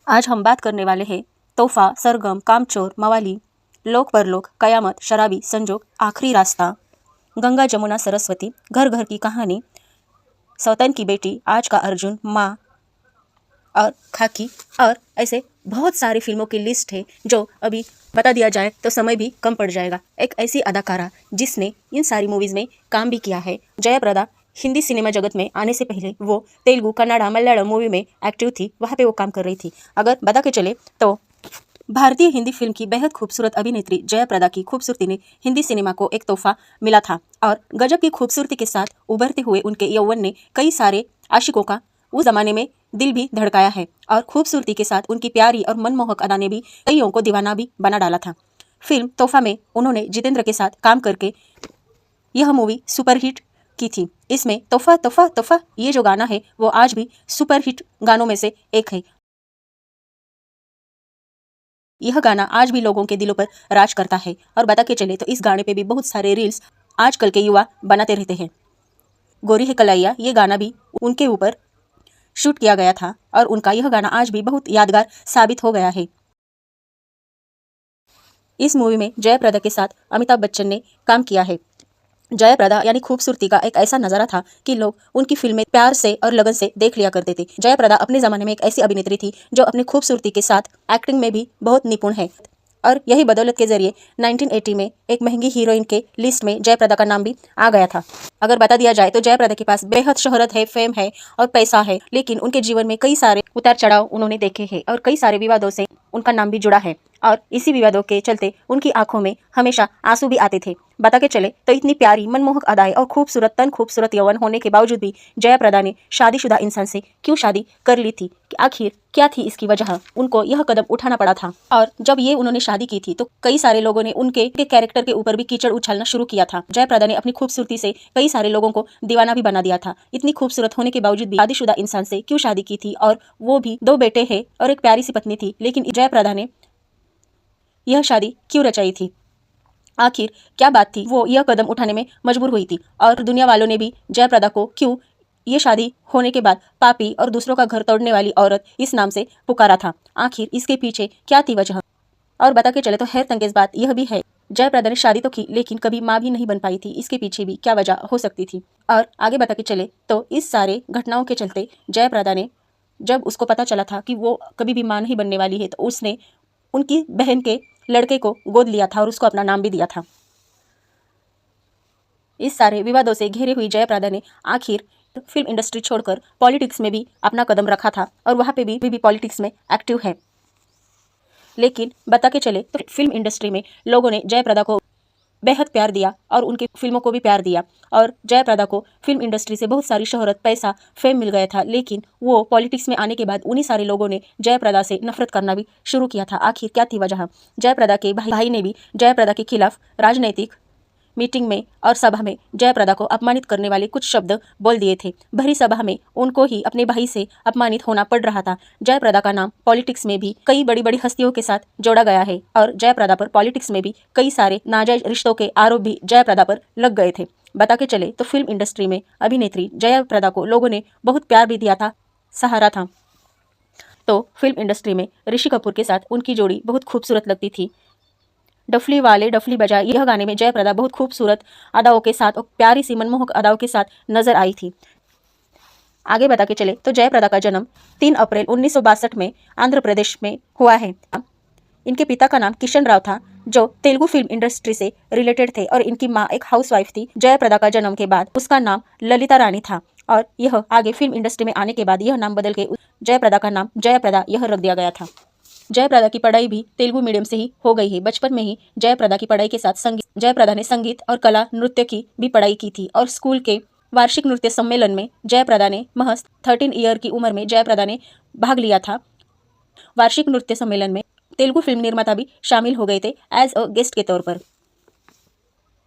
आज हम बात करने वाले हैं तोहफा, सरगम, कामचोर, मवाली, लोक परलोक, कयामत, शराबी, संजोग, आखिरी रास्ता, गंगा जमुना सरस्वती, घर घर की कहानी, सौतन की बेटी, आज का अर्जुन, माँ और खाकी और ऐसे बहुत सारी फिल्मों की लिस्ट है जो अभी बता दिया जाए तो समय भी कम पड़ जाएगा। एक ऐसी अदाकारा जिसने इन सारी मूवीज़ में काम भी किया है। जयाप्रदा हिंदी सिनेमा जगत में आने से पहले वो तेलुगु, कन्नड़ा, मलयालम मूवी में एक्टिव थी, वहाँ पे वो काम कर रही थी। अगर बता के चले तो भारतीय हिंदी फिल्म की बेहद खूबसूरत अभिनेत्री जयाप्रदा की खूबसूरती ने हिंदी सिनेमा को एक तोहफा मिला था और गजब की खूबसूरती के साथ उभरते हुए उनके यौवन ने कई सारे आशिकों का उस जमाने में दिल भी धड़काया है और खूबसूरती के साथ उनकी प्यारी और मनमोहक अदा ने भी कईयों को दीवाना भी बना डाला था। फिल्म तोहफा में उन्होंने जितेंद्र के साथ काम करके यह मूवी सुपरहिट की थी। इसमें तोहफा तोहफा तोहफा ये जो गाना है वो आज भी सुपरहिट गानों में से एक है। यह गाना आज भी लोगों के दिलों पर राज करता है और बता के चले तो इस गाने पे भी बहुत सारे रील्स आजकल के युवा बनाते रहते हैं। गोरी है कलाइया ये गाना भी उनके ऊपर शूट किया गया था और उनका यह गाना आज भी बहुत यादगार साबित हो गया है। इस मूवी में जयाप्रदा के साथ अमिताभ बच्चन ने काम किया है। जयाप्रदा यानी खूबसूरती का एक ऐसा नज़ारा था कि लोग उनकी फिल्में प्यार से और लगन से देख लिया करते थे। जयाप्रदा अपने ज़माने में एक ऐसी अभिनेत्री थी जो अपनी खूबसूरती के साथ एक्टिंग में भी बहुत निपुण है और यही बदौलत के जरिए 1980 में एक महंगी हीरोइन के लिस्ट में जयाप्रदा का नाम भी आ गया था। अगर बता दिया जाए तो जयाप्रदा के पास बेहद शोहरत है, फेम है और पैसा है, लेकिन उनके जीवन में कई सारे उतार चढ़ाव उन्होंने देखे हैं और कई सारे विवादों से उनका नाम भी जुड़ा है और इसी विवादों के चलते उनकी आंखों में हमेशा आंसू भी आते थे। बता के चले तो इतनी प्यारी मनमोहक अदाएं और खूबसूरत तन खूबसूरत यौवन होने के बावजूद भी जयाप्रदा ने शादीशुदा इंसान से क्यों शादी कर ली थी, कि आखिर क्या थी इसकी वजह, उनको यह कदम उठाना पड़ा था। और जब ये उन्होंने शादी की थी तो कई सारे लोगों ने उनके कैरेक्टर के ऊपर भी कीचड़ उछालना शुरू किया था। जयाप्रदा ने अपनी खूबसूरती से कई सारे लोगों को दीवाना भी बना दिया था। इतनी खूबसूरत होने के बावजूद भी शादीशुदा इंसान से क्यों शादी की थी और वो भी 2 बेटे हैं और एक प्यारी सी पत्नी थी, लेकिन जयाप्रदा ने यह शादी क्यों रचाई थी, आखिर क्या बात थी वो यह कदम उठाने में मजबूर हुई थी और दुनिया वालों ने भी जयाप्रदा को क्यों ये शादी होने के बाद पापी और दूसरों का घर तोड़ने वाली औरत इस नाम से पुकारा था, आखिर इसके पीछे क्या थी वजह। और बता के चले तो हैरत अंगेज बात यह भी है जयाप्रदा ने शादी तो की लेकिन कभी माँ भी नहीं बन पाई थी, इसके पीछे भी क्या वजह हो सकती थी। और आगे बता के चले तो इस सारे घटनाओं के चलते जयाप्रदा ने जब उसको पता चला था कि वो कभी भी माँ नहीं बनने वाली है तो उसने उनकी बहन के लड़के को गोद लिया था और उसको अपना नाम भी दिया था। इस सारे विवादों से घिरी हुई जयाप्रदा ने आखिर फिल्म इंडस्ट्री छोड़कर पॉलिटिक्स में भी अपना कदम रखा था और वहाँ पे भी पॉलिटिक्स में एक्टिव है। लेकिन बता के चले तो फिल्म इंडस्ट्री में लोगों ने जयाप्रदा को बेहद प्यार दिया और उनकी फिल्मों को भी प्यार दिया और जयाप्रदा को फिल्म इंडस्ट्री से बहुत सारी शोहरत, पैसा, फेम मिल गया था, लेकिन वो पॉलिटिक्स में आने के बाद उन्हीं सारे लोगों ने जयाप्रदा से नफरत करना भी शुरू किया था। आखिर क्या थी वजह। जयाप्रदा के भाई ने भी जयाप्रदा के खिलाफ राजनीतिक मीटिंग में और सभा में जयाप्रदा को अपमानित करने वाले कुछ शब्द बोल दिए थे। भरी सभा में उनको ही अपने भाई से अपमानित होना पड़ रहा था। जयाप्रदा का नाम पॉलिटिक्स में भी कई बड़ी बड़ी हस्तियों के साथ जोड़ा गया है और जयाप्रदा पर पॉलिटिक्स में भी कई सारे नाजायज रिश्तों के आरोप भी जयाप्रदा पर लग गए थे। बता के चले तो फिल्म इंडस्ट्री में अभिनेत्री जयाप्रदा को लोगों ने बहुत प्यार भी दिया था, सहारा था। तो फिल्म इंडस्ट्री में ऋषि कपूर के साथ उनकी जोड़ी बहुत खूबसूरत लगती थी। डफली वाले डफली बजाए यह गाने में जयाप्रदा बहुत खूबसूरत अदाओं के साथ और प्यारी सी मनमोहक अदाओं के साथ नजर आई थी। आगे बता के चले तो जयाप्रदा का जन्म 3 अप्रैल 1962 में आंध्र प्रदेश में हुआ है। इनके पिता का नाम किशन राव था जो तेलुगु फिल्म इंडस्ट्री से रिलेटेड थे और इनकी माँ एक हाउसवाइफ थी। जयाप्रदा का जन्म के बाद उसका नाम ललिता रानी था और यह आगे फिल्म इंडस्ट्री में आने के बाद यह नाम बदल के जयाप्रदा का नाम जयाप्रदा यह रख दिया गया था। जयाप्रदा की पढ़ाई भी तेलुगु मीडियम से ही हो गई है। बचपन में ही जयाप्रदा की पढ़ाई के साथ जयाप्रदा ने संगीत और कला नृत्य की भी पढ़ाई की थी और स्कूल के वार्षिक नृत्य सम्मेलन में जयाप्रदा ने महज 13 ईयर की उम्र में जयाप्रदा ने भाग लिया था। वार्षिक नृत्य सम्मेलन में तेलुगु फिल्म निर्माता भी शामिल हो गए थे एज अ गेस्ट के तौर पर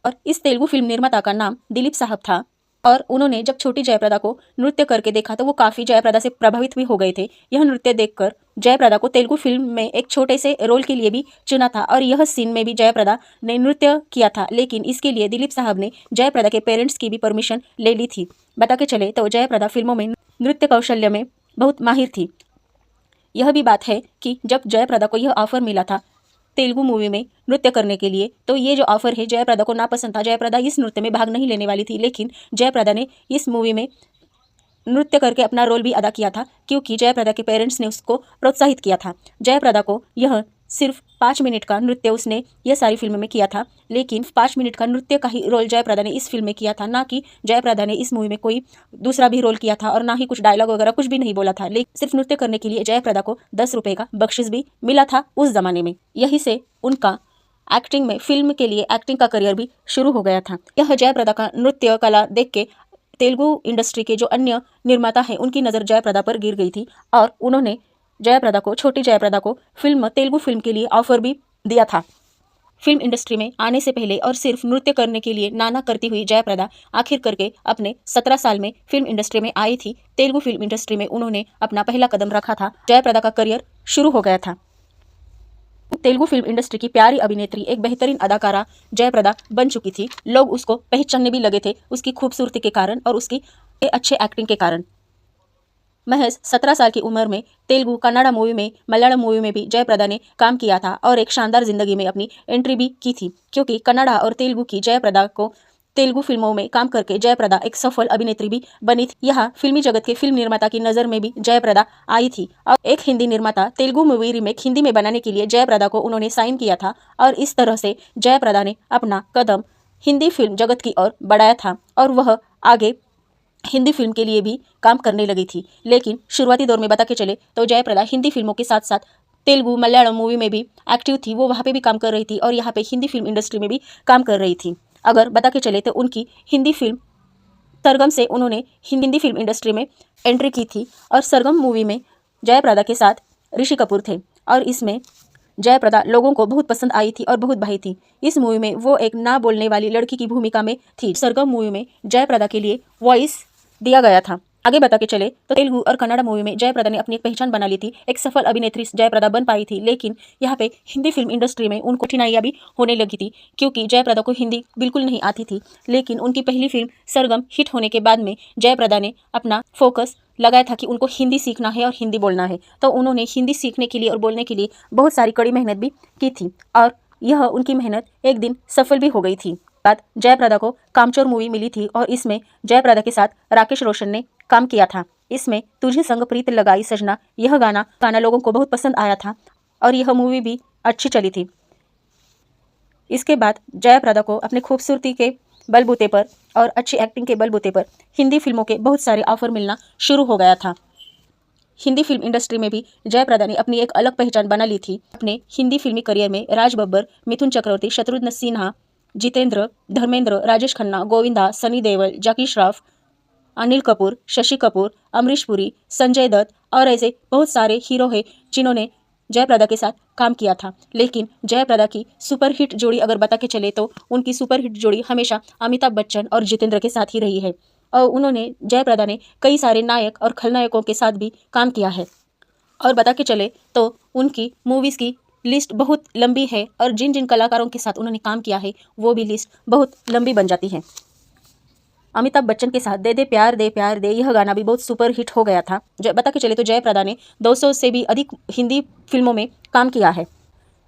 और इस तेलुगु फिल्म निर्माता का नाम दिलीप साहब था और उन्होंने जब छोटी जयाप्रदा को नृत्य करके देखा तो वो काफ़ी जयाप्रदा से प्रभावित भी हो गए थे। यह नृत्य देखकर जयाप्रदा को तेलुगु फिल्म में एक छोटे से रोल के लिए भी चुना था और यह सीन में भी जयाप्रदा ने नृत्य किया था, लेकिन इसके लिए दिलीप साहब ने जयाप्रदा के पेरेंट्स की भी परमिशन ले ली थी। बता के चले तो जयाप्रदा फिल्मों में नृत्य कौशल्य में बहुत माहिर थी। यह भी बात है कि जब जयप्रदा को यह ऑफर मिला था तेलुगु मूवी में नृत्य करने के लिए, तो ये जो ऑफर है जयप्रदा को नापसंद था। जयप्रदा इस नृत्य में भाग नहीं लेने वाली थी, लेकिन जयप्रदा ने इस मूवी में नृत्य करके अपना रोल भी अदा किया था, क्योंकि जयप्रदा के पेरेंट्स ने उसको प्रोत्साहित किया था। जयप्रदा को यह सिर्फ 5 मिनट का नृत्य उसने यह सारी फिल्म में किया था, लेकिन 5 मिनट का नृत्य का ही रोल जयप्रदा ने इस फिल्म में किया था, ना कि जयप्रदा ने इस मूवी में कोई दूसरा भी रोल किया था और ना ही कुछ डायलॉग वगैरह कुछ भी नहीं बोला था। लेकिन सिर्फ नृत्य करने के लिए जयप्रदा को 10 रुपये का बख्शिश भी मिला था उस जमाने में। यही से उनका एक्टिंग में, फिल्म के लिए एक्टिंग का करियर भी शुरू हो गया था। यह जयप्रदा का नृत्य कला देख के तेलुगु इंडस्ट्री के जो अन्य निर्माता हैं उनकी नज़र जयप्रदा पर गिर गई थी और उन्होंने जयप्रदा को, छोटी जयप्रदा को तेलुगु फिल्म के लिए ऑफर भी दिया था। फिल्म इंडस्ट्री में आने से पहले और सिर्फ नृत्य करने के लिए नाना करती हुई जयप्रदा आखिर करके अपने 17 साल में फिल्म इंडस्ट्री में आई थी। तेलुगु फिल्म इंडस्ट्री में उन्होंने अपना पहला कदम रखा था। जयप्रदा का करियर शुरू हो गया था। तेलुगु फिल्म इंडस्ट्री की प्यारी अभिनेत्री, एक बेहतरीन अदाकारा जयप्रदा बन चुकी थी। लोग उसको पहचानने भी लगे थे उसकी खूबसूरती के कारण और उसकी अच्छे एक्टिंग के कारण। महज 17 साल की उम्र में तेलुगु, कन्नड़ा मूवी में, मलयालम मूवी में भी जयप्रदा ने काम किया था और एक शानदार जिंदगी में अपनी एंट्री भी की थी, क्योंकि कन्नड़ा और तेलुगु की जयप्रदा को तेलुगु फिल्मों में काम करके जयप्रदा एक सफल अभिनेत्री भी बनी थी। यहाँ फिल्मी जगत के फिल्म निर्माता की नज़र में भी जयप्रदा आई थी और एक हिंदी निर्माता तेलुगु मूवी रीमेक हिंदी में बनाने के लिए जयप्रदा को उन्होंने साइन किया था और इस तरह से जयप्रदा ने अपना कदम हिंदी फिल्म जगत की ओर बढ़ाया था और वह आगे हिंदी फिल्म के लिए भी काम करने लगी थी। लेकिन शुरुआती दौर में बता के चले तो जयप्रदा हिंदी फिल्मों के साथ साथ तेलुगु, मलयालम मूवी में भी एक्टिव थी। वो वहाँ पे भी काम कर रही थी और यहाँ पे हिंदी फिल्म इंडस्ट्री में भी काम कर रही थी। अगर बता के चले तो उनकी हिंदी फिल्म सरगम से उन्होंने हिंदी फिल्म इंडस्ट्री में एंट्री की थी और सरगम मूवी में जयप्रदा के साथ ऋषि कपूर थे और इसमें जयप्रदा लोगों को बहुत पसंद आई थी और बहुत भाई थी। इस मूवी में वो एक ना बोलने वाली लड़की की भूमिका में थी। सरगम मूवी में जयप्रदा के लिए वॉइस दिया गया था। आगे बता के चले तो तेलुगु और कन्नड़ा मूवी में जयप्रदा ने अपनी एक पहचान बना ली थी, एक सफल अभिनेत्री जयप्रदा बन पाई थी। लेकिन यहाँ पे हिंदी फिल्म इंडस्ट्री में उनको कठिनाइयाँ भी होने लगी थी, क्योंकि जयप्रदा को हिंदी बिल्कुल नहीं आती थी। लेकिन उनकी पहली फिल्म सरगम हिट होने के बाद में जयप्रदा ने अपना फोकस लगाया था कि उनको हिंदी सीखना है और हिंदी बोलना है, तो उन्होंने हिंदी सीखने के लिए और बोलने के लिए बहुत सारी कड़ी मेहनत भी की थी और यह उनकी मेहनत एक दिन सफल भी हो गई थी। बाद जयप्रदा को कामचोर मूवी मिली थी और इसमें जयप्रदा के साथ राकेश रोशन ने काम किया था। इसमें तुझे संग प्रीत लगाई सजना, यह गाना लोगों को बहुत पसंद आया था और यह मूवी भी अच्छी चली थी। इसके बाद जयप्रदा को अपने खूबसूरती के बलबूते पर और अच्छी एक्टिंग के बलबूते पर हिंदी फिल्मों के बहुत सारे ऑफर मिलना शुरू हो गया था। हिंदी फिल्म इंडस्ट्री में भी जयप्रदा ने अपनी एक अलग पहचान बना ली थी। अपने हिंदी फिल्मी करियर में राज बब्बर, मिथुन चक्रवर्ती, शत्रुघ्न सिन्हा, जितेंद्र, धर्मेंद्र, राजेश खन्ना, गोविंदा, सनी देओल, जैकी श्रॉफ, अनिल कपूर, शशि कपूर, अमरीश पुरी, संजय दत्त और ऐसे बहुत सारे हीरो हैं जिन्होंने जयप्रदा के साथ काम किया था। लेकिन जयप्रदा की सुपरहिट जोड़ी अगर बता के चले तो उनकी सुपरहिट जोड़ी हमेशा अमिताभ बच्चन और जितेंद्र के साथ ही रही है और उन्होंने जयप्रदा ने कई सारे नायक और खलनायकों के साथ भी काम किया है। और बता के चले तो उनकी मूवीज़ की लिस्ट बहुत लंबी है और जिन जिन कलाकारों के साथ उन्होंने काम किया है वो भी लिस्ट बहुत लंबी बन जाती है। अमिताभ बच्चन के साथ दे प्यार दे यह गाना भी बहुत सुपर हिट हो गया था। बता के चले तो जयप्रदा ने 200 से भी अधिक हिंदी फिल्मों में काम किया है।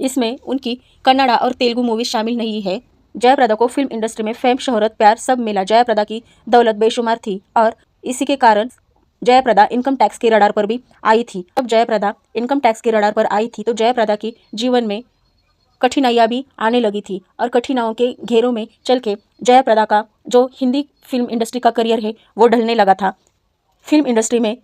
इसमें उनकी कन्नड़ा और तेलुगु मूवी शामिल नहीं है। जयप्रदा को फिल्म इंडस्ट्री में फेम, शोहरत, प्यार सब मिला। जयप्रदा की दौलत बेशुमार थी और इसी के कारण जयप्रदा इनकम टैक्स के रडार पर भी आई थी। जब जयप्रदा इनकम टैक्स के रडार पर आई थी तो जयप्रदा की जीवन में कठिनाइयाँ भी आने लगी थी और कठिनाइयों के घेरों में चल के जयप्रदा का जो हिंदी फिल्म इंडस्ट्री का करियर है वो ढलने लगा था। फिल्म इंडस्ट्री में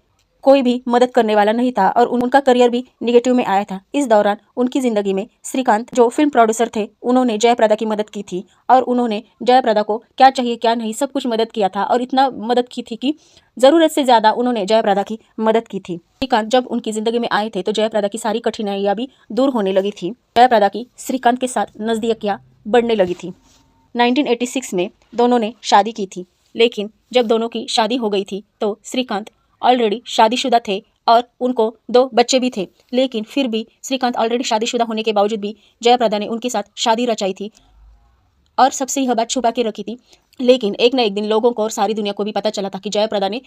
कोई भी मदद करने वाला नहीं था और उनका करियर भी निगेटिव में आया था। इस दौरान उनकी ज़िंदगी में श्रीकांत जो फिल्म प्रोड्यूसर थे उन्होंने जयप्रदा की मदद की थी और उन्होंने जयप्रदा को क्या चाहिए क्या नहीं सब कुछ मदद किया था और इतना मदद की थी कि ज़रूरत से ज़्यादा उन्होंने जयप्रदा की मदद की थी। श्रीकांत जब उनकी ज़िंदगी में आए थे तो जयप्रदा की सारी कठिनाइयाँ भी दूर होने लगी थी। जयप्रदा की श्रीकांत के साथ नज़दीकियाँ बढ़ने लगी थी। 1986 में दोनों ने शादी की थी, लेकिन जब दोनों की शादी हो गई थी तो श्रीकांत ऑलरेडी शादीशुदा थे और उनको 2 बच्चे भी थे। लेकिन फिर भी श्रीकांत ऑलरेडी शादीशुदा होने के बावजूद भी जयप्रदा ने उनके साथ शादी रचाई थी और सबसे यह बात छुपा के रखी थी। लेकिन एक न एक दिन लोगों को और सारी दुनिया को भी पता चला था कि जयप्रदा ने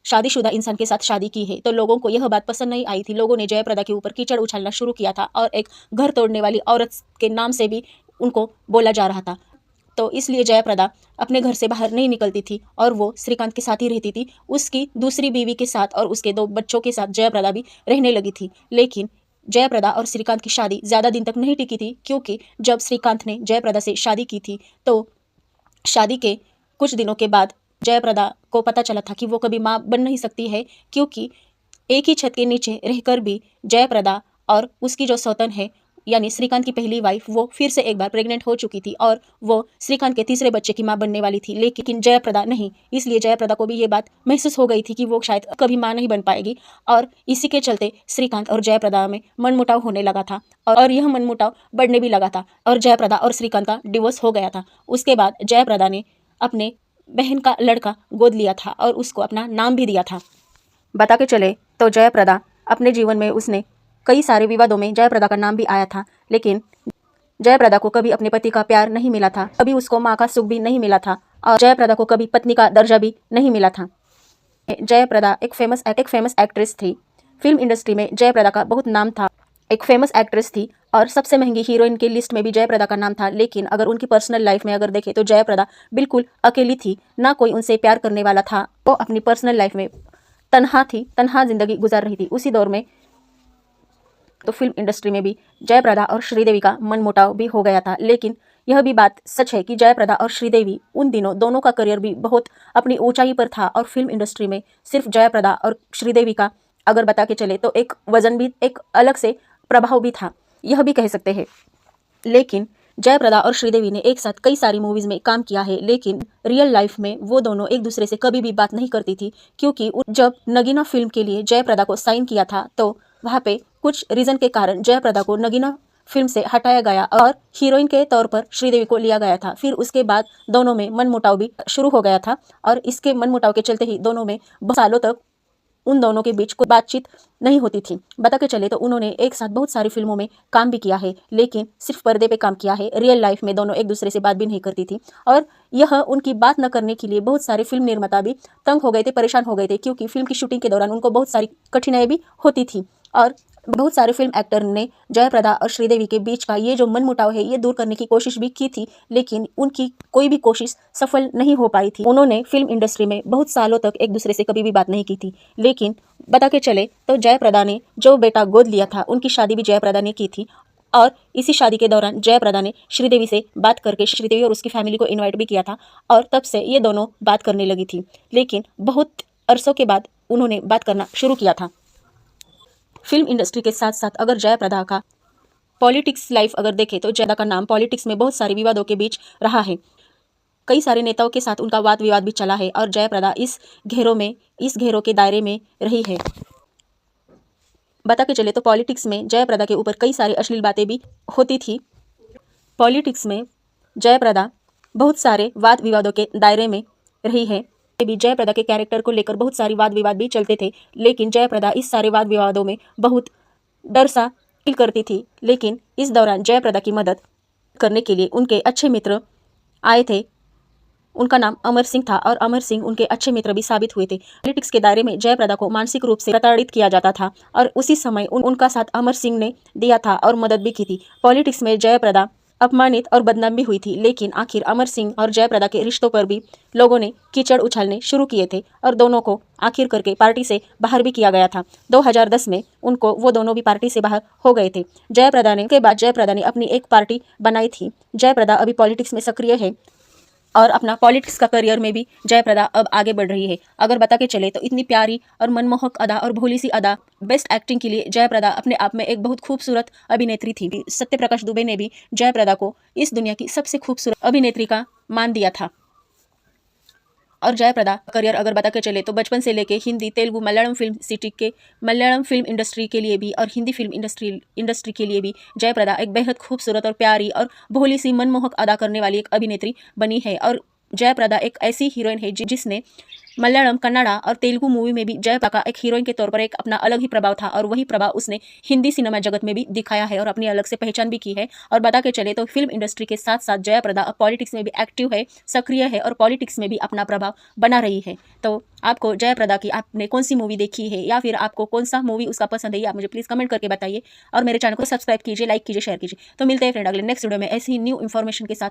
शादीशुदा इंसान के साथ शादी की है, तो लोगों को यह बात पसंद नहीं आई थी। लोगों ने जयप्रदा के ऊपर कीचड़ उछालना शुरू किया था और एक घर तोड़ने वाली औरत के नाम से भी उनको बोला जा रहा था। तो इसलिए जयप्रदा अपने घर से बाहर नहीं निकलती थी और वो श्रीकांत के साथ ही रहती थी। उसकी दूसरी बीवी के साथ और उसके 2 बच्चों के साथ जयप्रदा भी रहने लगी थी। लेकिन जयप्रदा और श्रीकांत की शादी ज़्यादा दिन तक नहीं टिकी थी, क्योंकि जब श्रीकांत ने जयप्रदा से शादी की थी तो शादी के कुछ दिनों के बाद जयप्रदा को पता चला था कि वो कभी माँ बन नहीं सकती है, क्योंकि एक ही छत के नीचे रहकर भी जयप्रदा और उसकी जो सौतन है यानी श्रीकांत की पहली वाइफ वो फिर से एक बार प्रेग्नेंट हो चुकी थी और वो श्रीकांत के तीसरे बच्चे की मां बनने वाली थी, लेकिन जयप्रदा नहीं। इसलिए जयप्रदा को भी ये बात महसूस हो गई थी कि वो शायद कभी मां नहीं बन पाएगी और इसी के चलते श्रीकांत और जयप्रदा में मनमुटाव होने लगा था और यह मनमुटाव बढ़ने भी लगा था और जयप्रदा और श्रीकांत का डिवोर्स हो गया था। उसके बाद जयप्रदा ने अपने बहन का लड़का गोद लिया था और उसको अपना नाम भी दिया था। बता के चले तो जयप्रदा अपने जीवन में उसने कई सारे विवादों में जयप्रदा का नाम भी आया था, लेकिन जयप्रदा को कभी अपने पति का प्यार नहीं मिला था, कभी उसको माँ का सुख भी नहीं मिला था और जयप्रदा को कभी पत्नी का दर्जा भी नहीं मिला था। जयप्रदा एक फेमस एक्ट्रेस थी। फिल्म इंडस्ट्री में जयप्रदा का बहुत नाम था। एक फेमस एक्ट्रेस थी और सबसे महंगी हीरोइन की लिस्ट में भी जयप्रदा का नाम था। लेकिन अगर उनकी पर्सनल लाइफ में अगर देखें तो जयप्रदा बिल्कुल अकेली थी, ना कोई उनसे प्यार करने वाला था। वो अपनी पर्सनल लाइफ में तन्हा थी, तन्हा जिंदगी गुजार रही थी। उसी दौर में तो फिल्म इंडस्ट्री में भी जयप्रदा और श्रीदेवी का मनमुटाव भी हो गया था। लेकिन यह भी बात सच है कि जयप्रदा और श्रीदेवी उन दिनों दोनों का करियर भी बहुत अपनी ऊंचाई पर था और फिल्म इंडस्ट्री में सिर्फ जयप्रदा और श्रीदेवी का अगर बता के चले तो एक वजन भी, एक अलग से प्रभाव भी था, यह भी कह सकते हैं। लेकिन जयप्रदा और श्रीदेवी ने एक साथ कई सारी मूवीज़ में काम किया है, लेकिन रियल लाइफ में वो दोनों एक दूसरे से कभी भी बात नहीं करती थी, क्योंकि जब नगीना फिल्म के लिए जयप्रदा को साइन किया था तो वहाँ पे कुछ रीज़न के कारण जयप्रदा को नगीना फिल्म से हटाया गया और हीरोइन के तौर पर श्रीदेवी को लिया गया था। फिर उसके बाद दोनों में मनमुटाव भी शुरू हो गया था और इसके मनमुटाव के चलते ही दोनों में बहुत सालों तक उन दोनों के बीच कोई बातचीत नहीं होती थी। बता के चले तो उन्होंने एक साथ बहुत सारी फिल्मों में काम भी किया है, लेकिन सिर्फ पर्दे पे काम किया है। रियल लाइफ में दोनों एक दूसरे से बात भी नहीं करती थी और यह उनकी बात न करने के लिए बहुत सारे फिल्म निर्माता भी तंग हो गए थे, परेशान हो गए थे, क्योंकि फिल्म की शूटिंग के दौरान उनको बहुत सारी कठिनाई भी होती थी और बहुत सारे फिल्म एक्टर ने जयप्रदा और श्रीदेवी के बीच का ये जो मनमुटाव है ये दूर करने की कोशिश भी की थी, लेकिन उनकी कोई भी कोशिश सफल नहीं हो पाई थी। उन्होंने फिल्म इंडस्ट्री में बहुत सालों तक एक दूसरे से कभी भी बात नहीं की थी। लेकिन बता के चले तो जयप्रदा ने जो बेटा गोद लिया था उनकी शादी भी जयप्रदा ने की थी और इसी शादी के दौरान जयप्रदा ने श्रीदेवी से बात करके श्रीदेवी और उसकी फैमिली को इन्वाइट भी किया था और तब से ये दोनों बात करने लगी थी। लेकिन बहुत अरसों के बाद उन्होंने बात करना शुरू किया था। फिल्म इंडस्ट्री के साथ साथ अगर जयप्रदा का पॉलिटिक्स लाइफ अगर देखें तो जयप्रदा का नाम पॉलिटिक्स में बहुत सारे विवादों के बीच रहा है। कई सारे नेताओं के साथ उनका वाद विवाद भी चला है और जयप्रदा इस घेरों के दायरे में रही है। बता के चले तो पॉलिटिक्स में जयप्रदा के ऊपर कई सारी अश्लील बातें भी होती थी। पॉलिटिक्स में जयप्रदा बहुत सारे वाद विवादों के दायरे में रही है। भी जयप्रदा के कैरेक्टर को लेकर बहुत सारी वाद विवाद भी चलते थे, लेकिन जयप्रदा इस सारे वाद विवादों में बहुत डर सा फील करती थी। लेकिन इस दौरान जयप्रदा की मदद करने के लिए उनके अच्छे मित्र आए थे। उनका नाम अमर सिंह था और अमर सिंह उनके अच्छे मित्र भी साबित हुए थे। पॉलिटिक्स के दायरे में जयप्रदा को मानसिक रूप से प्रताड़ित किया जाता था और उसी समय उनका साथ अमर सिंह ने दिया था और मदद भी की थी। पॉलिटिक्स में जयप्रदा अपमानित और बदनाम भी हुई थी, लेकिन आखिर अमर सिंह और जयप्रदा के रिश्तों पर भी लोगों ने कीचड़ उछालने शुरू किए थे और दोनों को आखिर करके पार्टी से बाहर भी किया गया था। 2010 में वो दोनों भी पार्टी से बाहर हो गए थे। के बाद जयप्रदा ने अपनी एक पार्टी बनाई थी। जयप्रदा अभी पॉलिटिक्स में सक्रिय है और अपना पॉलिटिक्स का करियर में भी जयप्रदा अब आगे बढ़ रही है। अगर बता के चले तो इतनी प्यारी और मनमोहक अदा और भोली सी अदा, बेस्ट एक्टिंग के लिए जयप्रदा अपने आप में एक बहुत खूबसूरत अभिनेत्री थी। सत्यप्रकाश दुबे ने भी जयप्रदा को इस दुनिया की सबसे खूबसूरत अभिनेत्री का मान दिया था। और जयप्रदा करियर अगर बता के चले तो बचपन से लेके हिंदी, तेलुगु, मलयालम फिल्म इंडस्ट्री के लिए भी और हिंदी फिल्म इंडस्ट्री के लिए भी जयप्रदा एक बेहद खूबसूरत और प्यारी और भोली सी मनमोहक अदा करने वाली एक अभिनेत्री बनी है। और जयप्रदा एक ऐसी हीरोइन है जिसने मलयालम, कन्नड़ा और तेलुगु मूवी में भी जयप्रदा का एक हीरोइन के तौर पर एक अपना अलग ही प्रभाव था और वही प्रभाव उसने हिंदी सिनेमा जगत में भी दिखाया है और अपनी अलग से पहचान भी की है। और बता के चले तो फिल्म इंडस्ट्री के साथ साथ जयप्रदा अब पॉलिटिक्स में भी एक्टिव है, सक्रिय है और पॉलिटिक्स में भी अपना प्रभाव बना रही है। तो आपको जयप्रदा की आपने कौन सी मूवी देखी है या फिर आपको कौन सा मूवी उसका पसंद है, ये आप मुझे प्लीज़ कमेंट करके बताइए और मेरे चैनल को सब्सक्राइब कीजिए, लाइक कीजिए, शेयर कीजिए। तो मिलते हैं फ्रेंड अगले नेक्स्ट वीडियो में ऐसी न्यू इन्फॉर्मेशन के साथ।